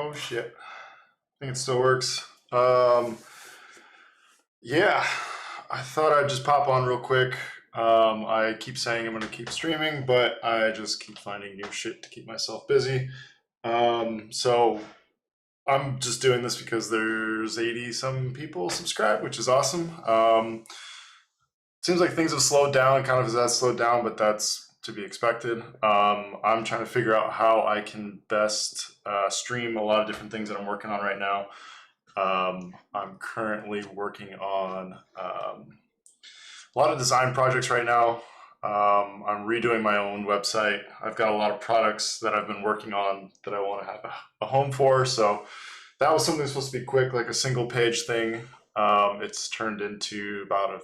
Oh shit. I think it still works. Yeah, I thought I'd just pop on real quick. I keep saying I'm gonna keep streaming, but I just keep finding new shit to keep myself busy. So I'm just doing this because there's 80 some people subscribed, which is awesome. Seems like things have slowed down, kind of as that slowed down, but that's to be expected. I'm trying to figure out how I can best stream a lot of different things that I'm working on right now. I'm currently working on a lot of design projects right now. I'm redoing my own website. I've got a lot of products that I've been working on that I want to have a home for. So that was something that's supposed to be quick, like a single page thing. It's turned into about a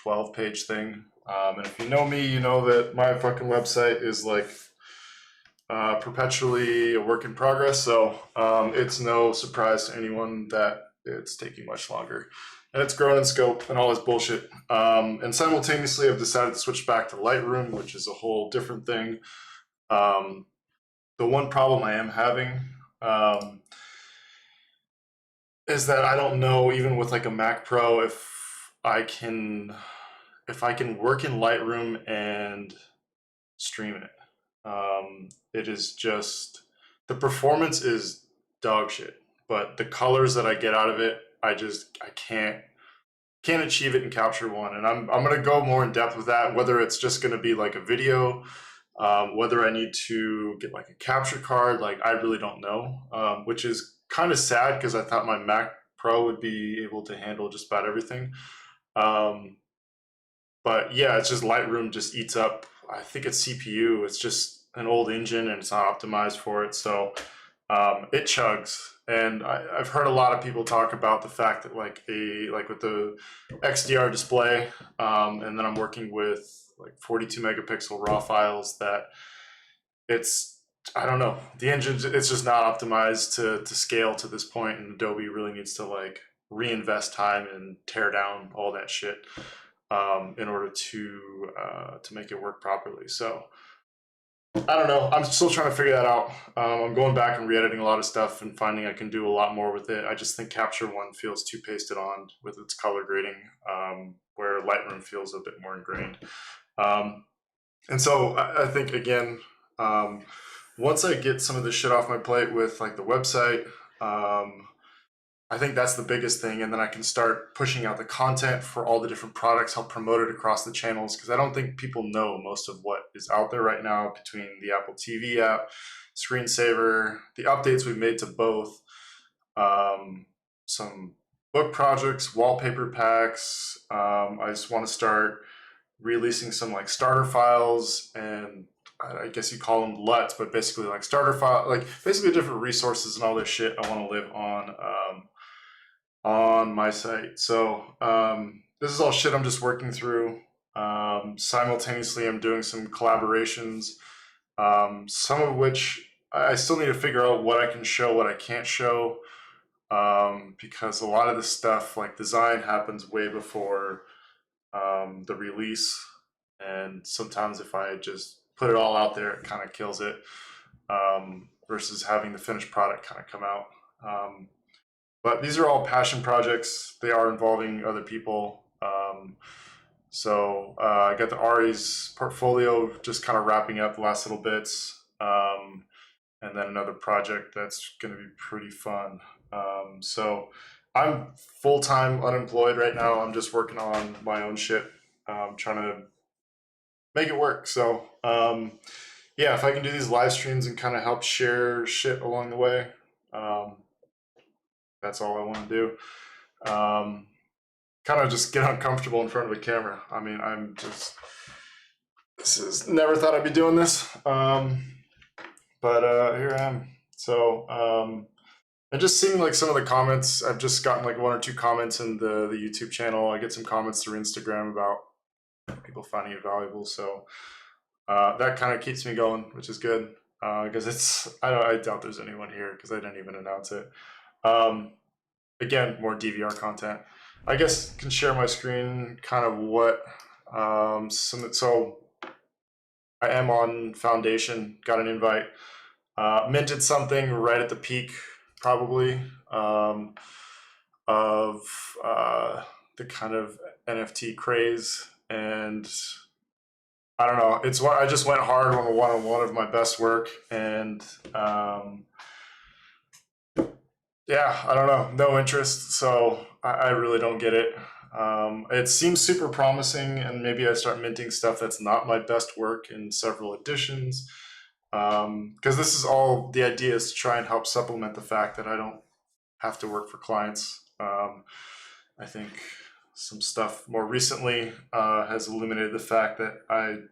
12-page thing. And if you know me, you know that my fucking website is like perpetually a work in progress. So it's no surprise to anyone that it's taking much longer. And it's grown in scope and all this bullshit. And simultaneously, I've decided to switch back to Lightroom, which is a whole different thing. The one problem I am having is that I don't know, even with like a Mac Pro, if I can work in Lightroom and stream it. It is just, the performance is dog shit, but the colors that I get out of it, I can't achieve it in Capture One. And I'm gonna go more in depth with that, whether it's just gonna be like a video, whether I need to get like a capture card, like I really don't know, which is kind of sad because I thought my Mac Pro would be able to handle just about everything. But yeah, it's just Lightroom just eats up, I think it's CPU. It's just an old engine and it's not optimized for it. So it chugs. And I've heard a lot of people talk about the fact that like with the XDR display, and then I'm working with like 42 megapixel raw files, that I don't know, the engine, it's just not optimized to scale to this point, and Adobe really needs to like reinvest time and tear down all that shit in order to make it work properly. So I don't know. I'm still trying to figure that out. I'm going back and re-editing a lot of stuff and finding I can do a lot more with it. I just think Capture One feels too pasted on with its color grading, where Lightroom feels a bit more ingrained. And so I think, again, once I get some of this shit off my plate with like the website, I think that's the biggest thing, and then I can start pushing out the content for all the different products, help promote it across the channels, because I don't think people know most of what is out there right now between the Apple TV app, Screensaver, the updates we've made to both, some book projects, wallpaper packs. I just want to start releasing some like starter files, and I guess you call them LUTs, but basically like starter file, like basically different resources and all this shit I want to live on my site. So this is all shit I'm just working through. Simultaneously, I'm doing some collaborations, some of which I still need to figure out what I can show, what I can't show, because a lot of this stuff, like design, happens way before the release. And sometimes if I just put it all out there, it kind of kills it, versus having the finished product kind of come out. But these are all passion projects. They are involving other people. So I got the Ari's portfolio just kind of wrapping up the last little bits. And then another project that's going to be pretty fun. So I'm full-time unemployed right now. I'm just working on my own shit, trying to make it work. So yeah, if I can do these live streams and kind of help share shit along the way, that's all I want to do. Kind of just get uncomfortable in front of a camera. I mean, never thought I'd be doing this. But here I am. So, and just seeing like some of the comments, I've just gotten like 1 or 2 comments in the YouTube channel. I get some comments through Instagram about people finding it valuable. So that kind of keeps me going, which is good. Because I doubt there's anyone here because I didn't even announce it. Again, more DVR content. I guess can share my screen, kind of what, so I am on Foundation, got an invite, minted something right at the peak probably, of the kind of NFT craze. And I don't know. It's what I just went hard on one of my best work, and yeah, I don't know, no interest. So I really don't get it. It seems super promising, and maybe I start minting stuff that's not my best work in several editions. Because this is all the idea is to try and help supplement the fact that I don't have to work for clients. I think some stuff more recently has illuminated the fact that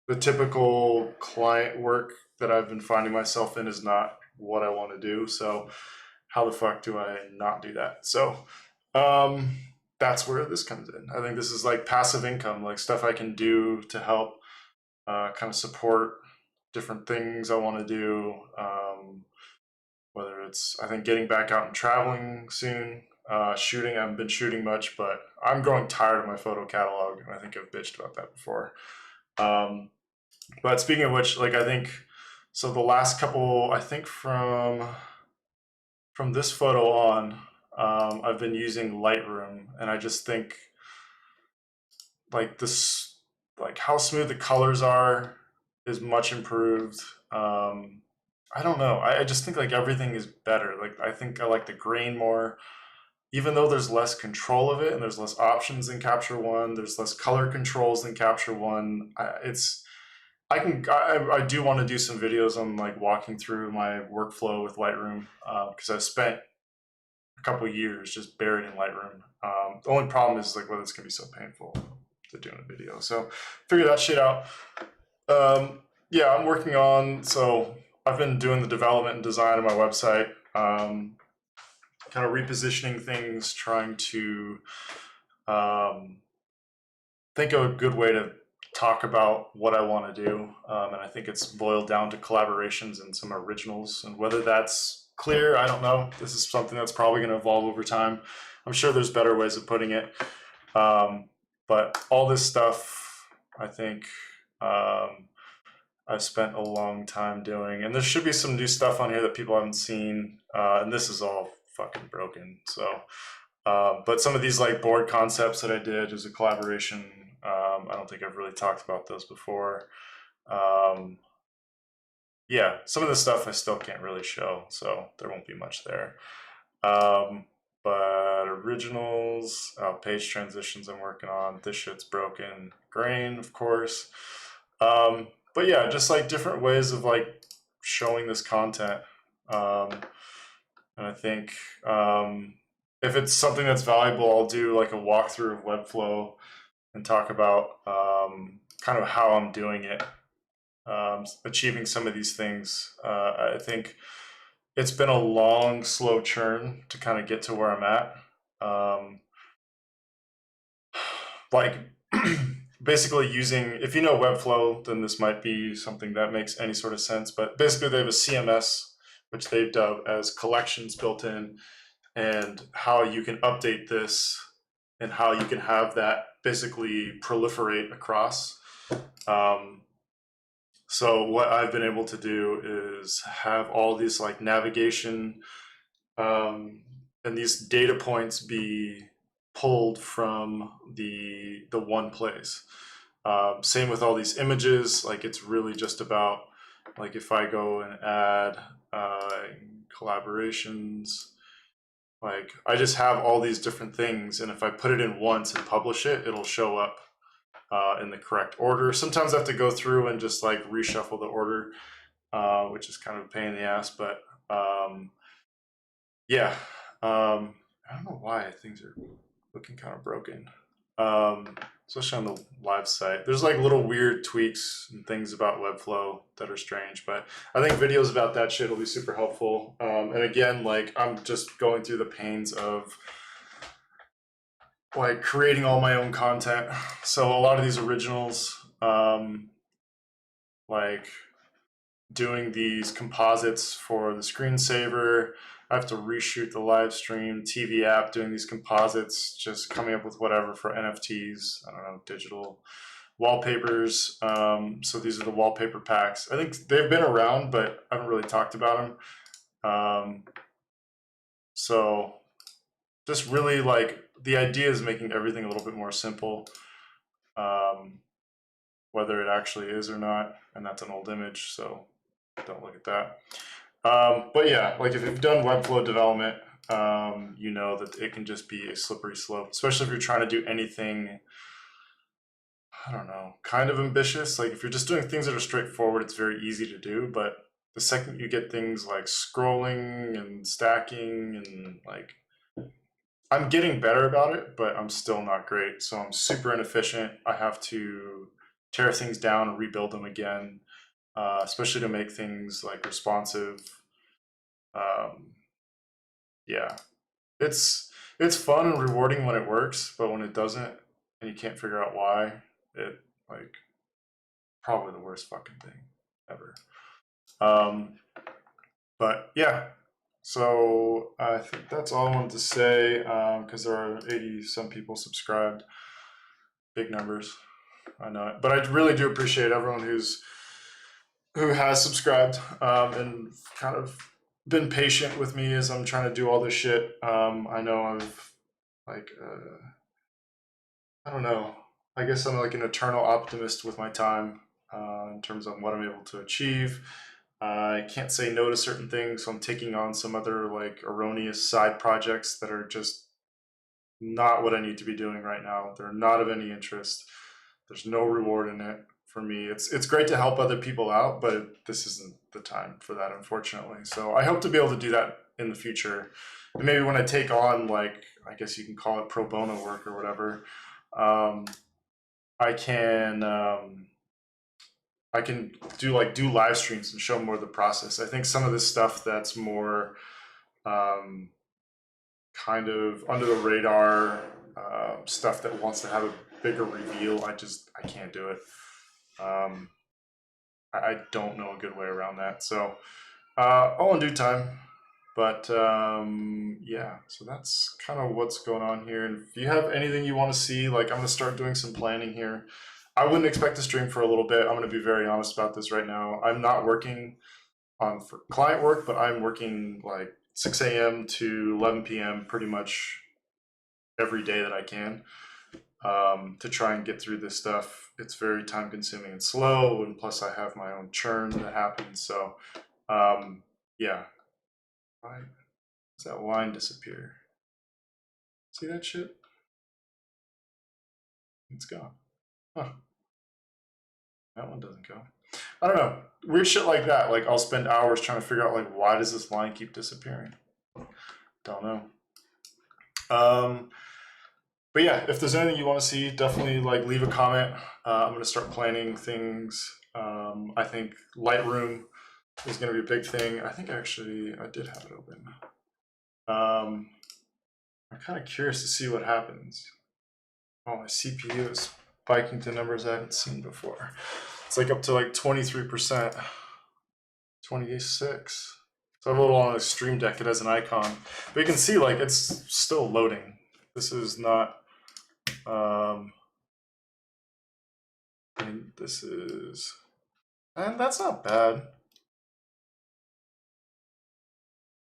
the typical client work that I've been finding myself in is not what I want to do. So how the fuck do I not do that? So um, that's where this comes in. I think this is like passive income, like stuff I can do to help kind of support different things I want to do. Whether it's, I think, getting back out and traveling soon. Shooting, I haven't been shooting much, but I'm growing tired of my photo catalog, and I think I've bitched about that before. Um, but speaking of which, like I think, so the last couple, I think from this photo on, I've been using Lightroom, and I just think like this, like how smooth the colors are is much improved. I don't know. I just think like everything is better. Like I think I like the grain more, even though there's less control of it and there's less options in Capture One. There's less color controls than Capture One. I do want to do some videos on like walking through my workflow with Lightroom because I've spent a couple years just buried in Lightroom. The only problem is like whether it's gonna be so painful to do in a video. So figure that shit out. Yeah, I'm working on, so I've been doing the development and design of my website, kind of repositioning things, trying to um, think of a good way to talk about what I want to do. And I think it's boiled down to collaborations and some originals. And whether that's clear, I don't know. This is something that's probably going to evolve over time. I'm sure there's better ways of putting it. But all this stuff, I think I've spent a long time doing. And there should be some new stuff on here that people haven't seen. And this is all fucking broken. So, but some of these like board concepts that I did as a collaboration, I don't think I've really talked about those before. Yeah, some of the stuff I still can't really show, so there won't be much there. Um, but originals, page transitions I'm working on. This shit's broken. Grain, of course. But yeah, just like different ways of like showing this content. And I think if it's something that's valuable, I'll do like a walkthrough of Webflow and talk about kind of how I'm doing it, achieving some of these things. I think it's been a long, slow churn to kind of get to where I'm at. Like basically using, if you know Webflow, then this might be something that makes any sort of sense. But basically they have a CMS, which they've dubbed as collections built in, and how you can update this and how you can have that basically proliferate across. So what I've been able to do is have all these like navigation and these data points be pulled from the one place. Same with all these images. Like it's really just about like if I go and add collaborations, like I just have all these different things, and if I put it in once and publish it, it'll show up in the correct order. Sometimes I have to go through and just like reshuffle the order, which is kind of a pain in the ass. But yeah, I don't know why things are looking kind of broken, especially on the live site. There's like little weird tweaks and things about Webflow that are strange, but I think videos about that shit will be super helpful. And again, like I'm just going through the pains of like creating all my own content. So a lot of these originals, like doing these composites for the screensaver. I have to reshoot the live stream, TV app, doing these composites, just coming up with whatever for NFTs, I don't know, digital wallpapers. So these are the wallpaper packs. I think they've been around, but I haven't really talked about them. So just really like the idea is making everything a little bit more simple, um, whether it actually is or not. And that's an old image, so don't look at that. But yeah, like if you've done Webflow development, you know that it can just be a slippery slope, especially if you're trying to do anything, I don't know, kind of ambitious. Like if you're just doing things that are straightforward, it's very easy to do. But the second you get things like scrolling and stacking and like, I'm getting better about it, but I'm still not great. So I'm super inefficient. I have to tear things down and rebuild them again, especially to make things like responsive. Um, yeah, it's fun and rewarding when it works, but when it doesn't and you can't figure out why, it like probably the worst fucking thing ever. Um, but yeah, so I think that's all I wanted to say because there are 80 some people subscribed. Big numbers, I know it, but I really do appreciate everyone who has subscribed and kind of been patient with me as I'm trying to do all this shit. I know I've like I don't know. I guess I'm like an eternal optimist with my time in terms of what I'm able to achieve. I can't say no to certain things, so I'm taking on some other like erroneous side projects that are just not what I need to be doing right now. They're not of any interest. There's no reward in it for me. It's great to help other people out, but this isn't the time for that, unfortunately. So I hope to be able to do that in the future. And maybe when I take on like, I guess you can call it pro bono work or whatever, um, I can I can do live streams and show more of the process. I think some of this stuff that's more um, kind of under the radar stuff that wants to have a bigger reveal, I can't do it. Um, I don't know a good way around that. So all in due time. But yeah, so that's kind of what's going on here. And if you have anything you want to see, like I'm gonna start doing some planning here. I wouldn't expect to stream for a little bit. I'm gonna be very honest about this right now. I'm not working on for client work, but I'm working like 6 a.m. to 11 p.m. pretty much every day that I can to try and get through this stuff. It's very time consuming and slow, and plus I have my own churn that happens. So yeah, why does that line disappear? See that shit? It's gone. Huh. That one doesn't go. I don't know. Weird shit like that. Like I'll spend hours trying to figure out like why does this line keep disappearing? Don't know. Um, but yeah, if there's anything you want to see, definitely like leave a comment. I'm gonna start planning things. I think Lightroom is gonna be a big thing. I think actually I did have it open. I'm kind of curious to see what happens. Oh, my CPU is spiking to numbers I haven't seen before. It's like up to like 23%, 26. So I have a little on a Stream Deck, it has an icon. But you can see like it's still loading. This is not, I mean, this is, and that's not bad.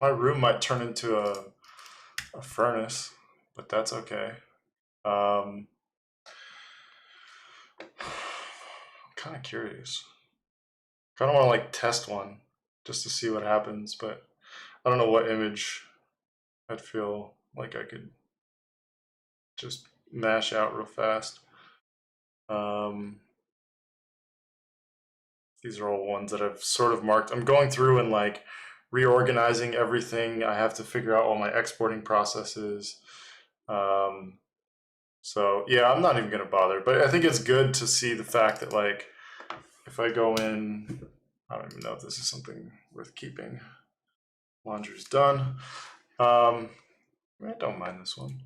My room might turn into a furnace, but that's okay. I'm kind of curious. Kind of want to like test one just to see what happens, but I don't know what image I'd feel like I could just mash out real fast. Um, these are all ones that I've sort of marked. I'm going through and like reorganizing everything. I have to figure out all my exporting processes. Um, so yeah, I'm not even gonna bother. But I think it's good to see the fact that like if I go in, I don't even know if this is something worth keeping. Laundry's done. I don't mind this one.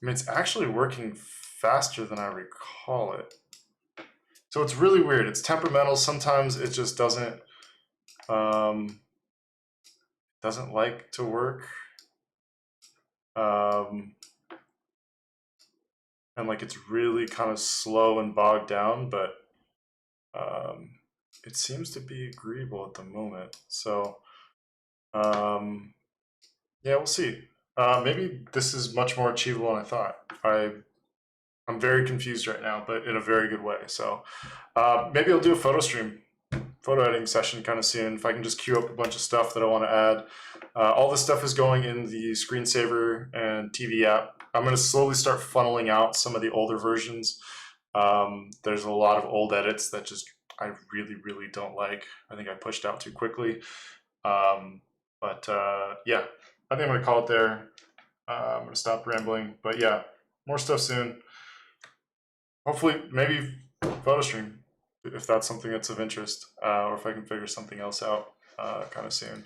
I mean, it's actually working faster than I recall it. So it's really weird. It's temperamental. Sometimes it just um, doesn't like to work. Um, and like it's really kind of slow and bogged down, but um, it seems to be agreeable at the moment. So Yeah, we'll see. Maybe this is much more achievable than I thought. I'm very confused right now, but in a very good way. So maybe I'll do a photo stream, photo editing session kind of soon. If I can just queue up a bunch of stuff that I want to add. All this stuff is going in the screensaver and TV app. I'm going to slowly start funneling out some of the older versions. There's a lot of old edits that just I really, really don't like. I think I pushed out too quickly. But yeah, I think I'm going to call it there. I'm going to stop rambling. But yeah, more stuff soon. Hopefully, maybe photo stream if that's something that's of interest, or if I can figure something else out kind of soon.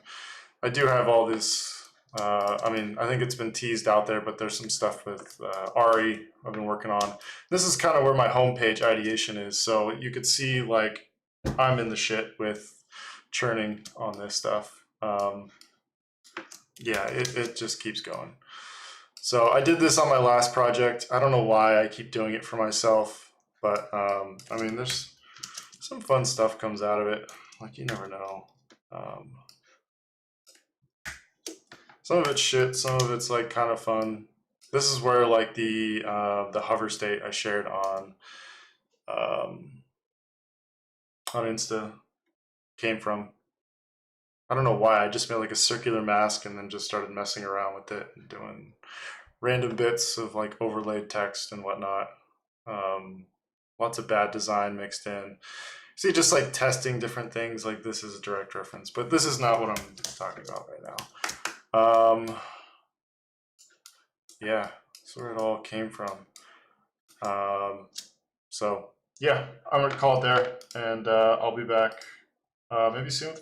I do have all this. I mean, I think it's been teased out there, but there's some stuff with Ari I've been working on. This is kind of where my homepage ideation is. So you could see like I'm in the shit with churning on this stuff. Yeah, it just keeps going. So I did this on my last project. I don't know why I keep doing it for myself, but I mean, there's some fun stuff comes out of it. Like you never know. Some of it's shit. Some of it's like kind of fun. This is where like the hover state I shared on Insta came from. I don't know why. I just made like a circular mask and then just started messing around with it and doing random bits of like overlaid text and whatnot. Lots of bad design mixed in. See, just like testing different things. Like this is a direct reference, but this is not what I'm talking about right now. Yeah, that's where it all came from. So yeah, I'm gonna call it there, and I'll be back maybe soon with the